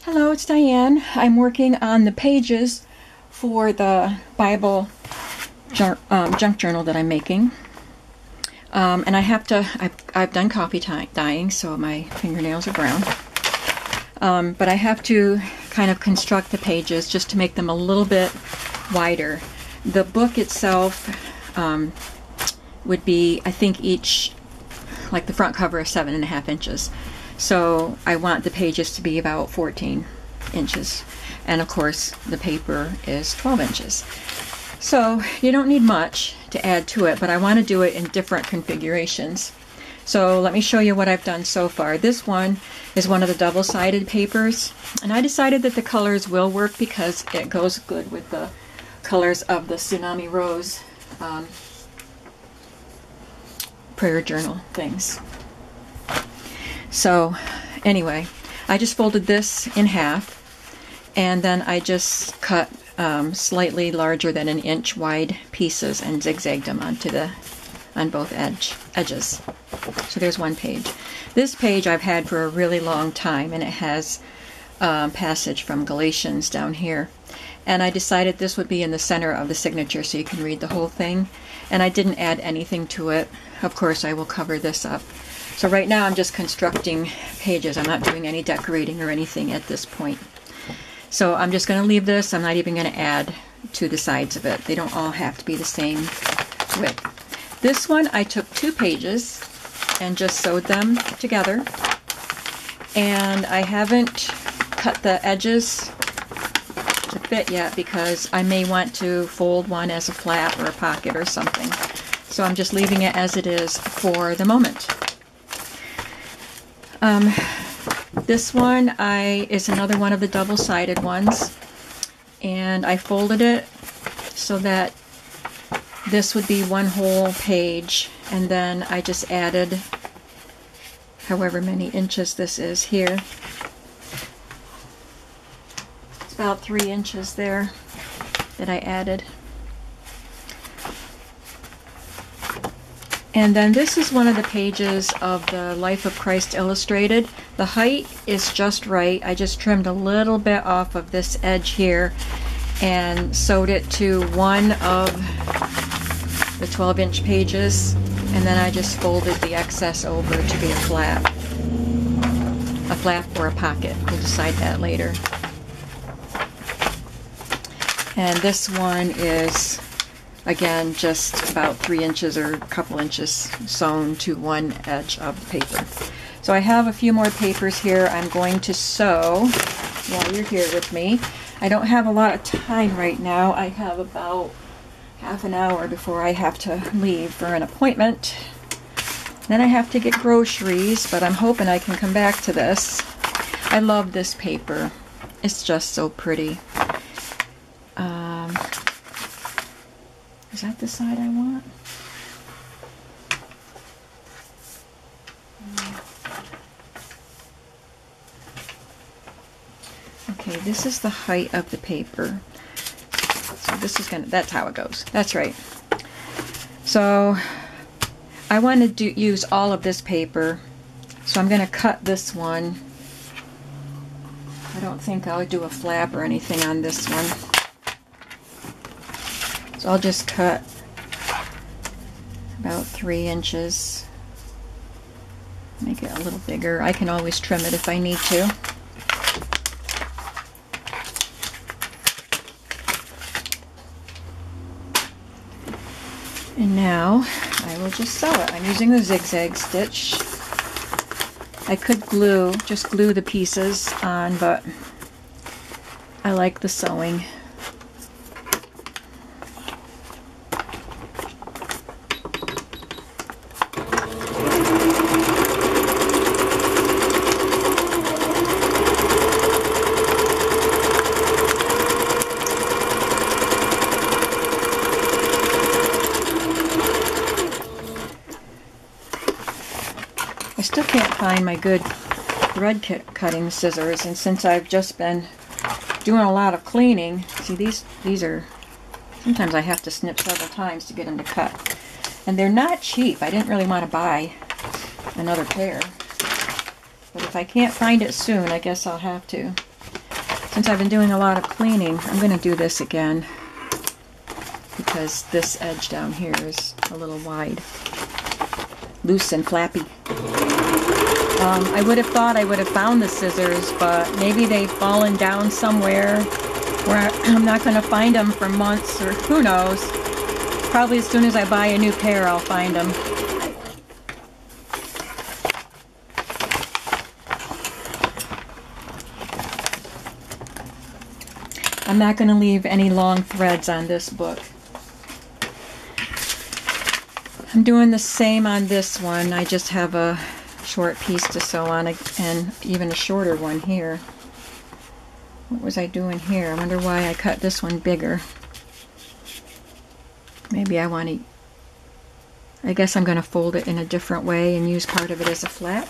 Hello, it's Diane. I'm working on the pages for the Bible junk journal that I'm making. And I've done coffee dyeing, so my fingernails are brown. But I have to kind of construct the pages just to make them a little bit wider. The book itself would be, I think, each, like the front cover is 7.5 inches. So I want the pages to be about 14 inches. And of course, the paper is 12 inches. So you don't need much to add to it, but I want to do it in different configurations. So let me show you what I've done so far. This one is one of the double-sided papers, and I decided that the colors will work because it goes good with the colors of the Tsunami Rose prayer journal things. So anyway, I just folded this in half, and then I just cut slightly larger than 1 inch wide pieces and zigzagged them on both edges. So there's one page. This page I've had for a really long time, and it has a passage from Galatians down here. And I decided this would be in the center of the signature so you can read the whole thing. And I didn't add anything to it. Of course, I will cover this up. So right now I'm just constructing pages. I'm not doing any decorating or anything at this point. So I'm just going to leave this. I'm not even going to add to the sides of it. They don't all have to be the same width. This one I took 2 pages and just sewed them together. And I haven't cut the edges to fit yet because I may want to fold one as a flap or a pocket or something. So I'm just leaving it as it is for the moment. This one is another one of the double-sided ones, and I folded it so that this would be one whole page, and then I just added however many inches this is here. It's about 3 inches there that I added. And then this is one of the pages of the Life of Christ Illustrated. The height is just right. I just trimmed a little bit off of this edge here and sewed it to one of the 12-inch pages, and then I just folded the excess over to be a flap or a pocket. We'll decide that later. And this one is, again, just about 3 inches or a couple inches sewn to one edge of the paper. So I have a few more papers here I'm going to sew while you're here with me. I don't have a lot of time right now. I have about half an hour before I have to leave for an appointment. Then I have to get groceries, but I'm hoping I can come back to this. I love this paper. It's just so pretty. Is that the side I want? Okay, this is the height of the paper. So this is that's how it goes. That's right. So I want to use all of this paper, so I'm going to cut this one. I don't think I'll do a flap or anything on this one. So I'll just cut about 3 inches. Make it a little bigger. I can always trim it if I need to. And now I will just sew it. I'm using the zigzag stitch. I could just glue the pieces on, but I like the sewing. I still can't find my good thread cutting scissors, and since I've just been doing a lot of cleaning, see these are, sometimes I have to snip several times to get them to cut. And they're not cheap. I didn't really want to buy another pair. But if I can't find it soon, I guess I'll have to. since I've been doing a lot of cleaning, I'm going to do this again because this edge down here is a little wide, loose and flappy. I would have thought I would have found the scissors, but maybe they've fallen down somewhere where I'm not going to find them for months, or who knows. Probably as soon as I buy a new pair, I'll find them. I'm not going to leave any long threads on this book. I'm doing the same on this one. I just have a short piece to sew on, and even a shorter one here. What was I doing here? I wonder why I cut this one bigger. Maybe I want to... I guess I'm going to fold it in a different way and use part of it as a flap.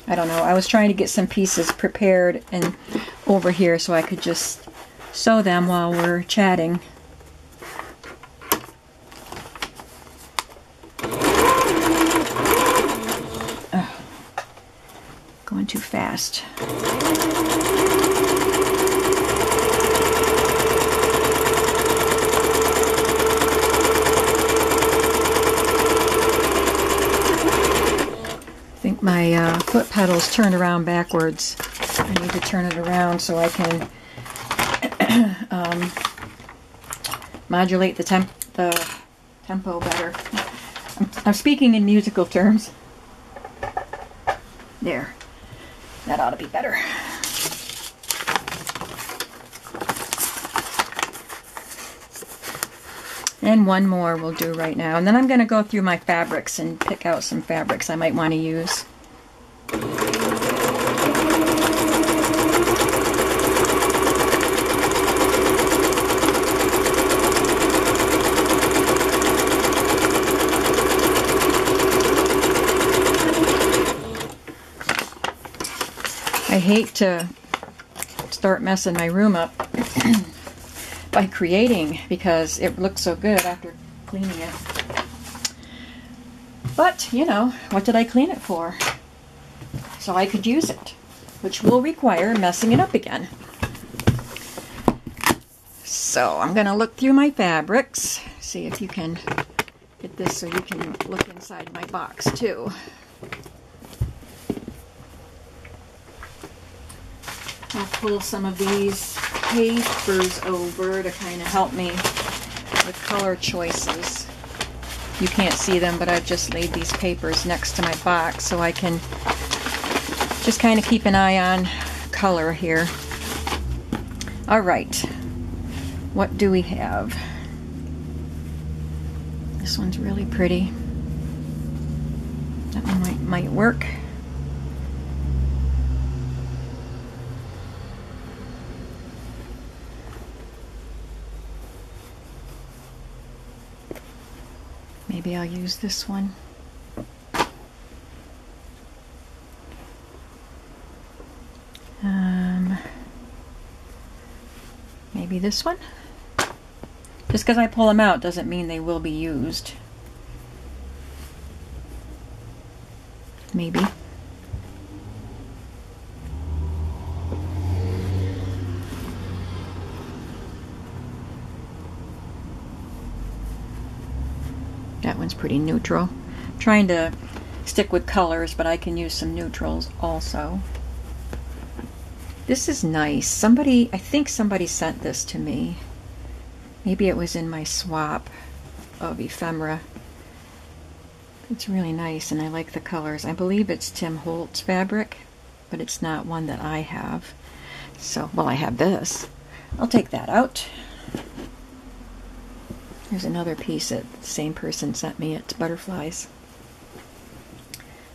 I don't know. I was trying to get some pieces prepared and over here so I could just sew them while we're chatting. Going too fast. I think my foot pedal's turned around backwards. I need to turn it around so I can modulate the tempo better. I'm speaking in musical terms. There. That ought to be better. And one more we'll do right now. And then I'm going to go through my fabrics and pick out some fabrics I might want to use. I hate to start messing my room up by creating because it looks so good after cleaning it. But, you know, what did I clean it for? So I could use it, which will require messing it up again. So I'm going to look through my fabrics, see if you can get this so you can look inside my box too. I'll pull some of these papers over to kind of help me with color choices. You can't see them, but I've just laid these papers next to my box so I can just kind of keep an eye on color here. All right, what do we have? This one's really pretty. That one might work. Maybe I'll use this one. Maybe this one? Just because I pull them out doesn't mean they will be used. Maybe. That one's pretty neutral. I'm trying to stick with colors, but I can use some neutrals also. This is nice. I think somebody sent this to me. Maybe it was in my swap of ephemera. It's really nice and I like the colors. I believe it's Tim Holtz fabric, but it's not one that I have. So, well, I have this. I'll take that out. There's another piece that the same person sent me. It's butterflies.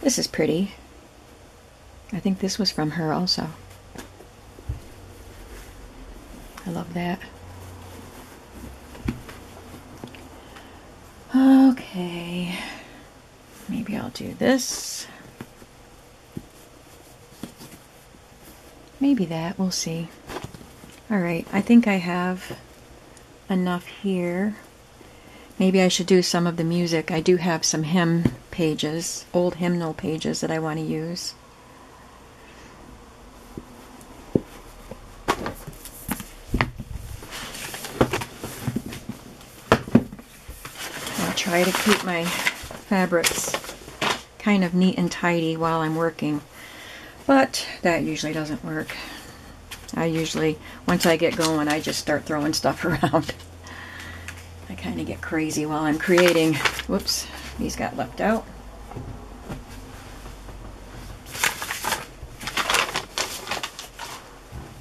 This is pretty. I think this was from her also. I love that. Okay. Maybe I'll do this. Maybe that. We'll see. Alright, I think I have enough here. Maybe I should do some of the music. I do have some hymn pages, old hymnal pages that I want to use. try to keep my fabrics kind of neat and tidy while I'm working, but that usually doesn't work. Once I get going, I just start throwing stuff around. I kind of get crazy while I'm creating. Whoops, these got left out.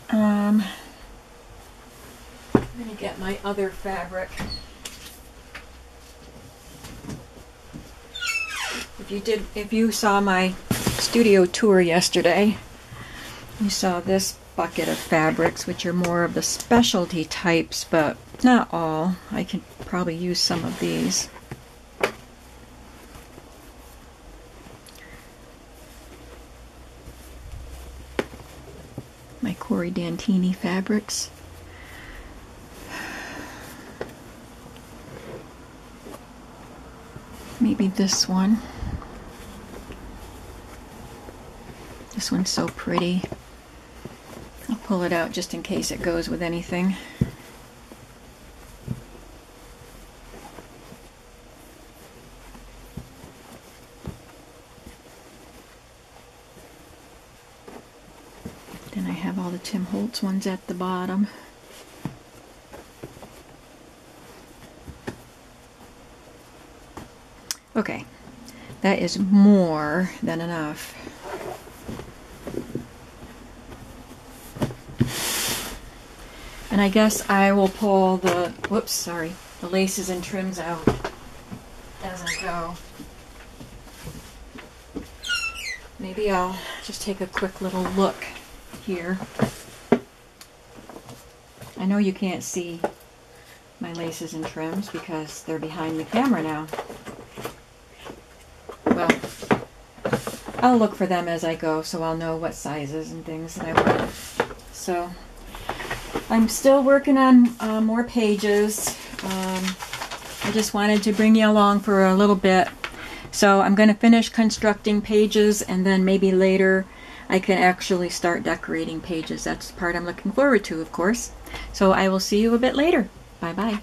I'm going to get my other fabric. If you saw my studio tour yesterday, you saw this bucket of fabrics, which are more of the specialty types, but not all. I could probably use some of these. My Corey Dantini fabrics. Maybe this one. This one's so pretty. I'll pull it out just in case it goes with anything. Then I have all the Tim Holtz ones at the bottom. Okay, that is more than enough. And I guess I will pull the, the laces and trims out as I go. Maybe I'll just take a quick little look here. I know you can't see my laces and trims because they're behind the camera now. Well, I'll look for them as I go so I'll know what sizes and things that I want. So I'm still working on more pages. I just wanted to bring you along for a little bit. So I'm going to finish constructing pages, and then maybe later I can actually start decorating pages. That's the part I'm looking forward to, of course. So I will see you a bit later. Bye-bye.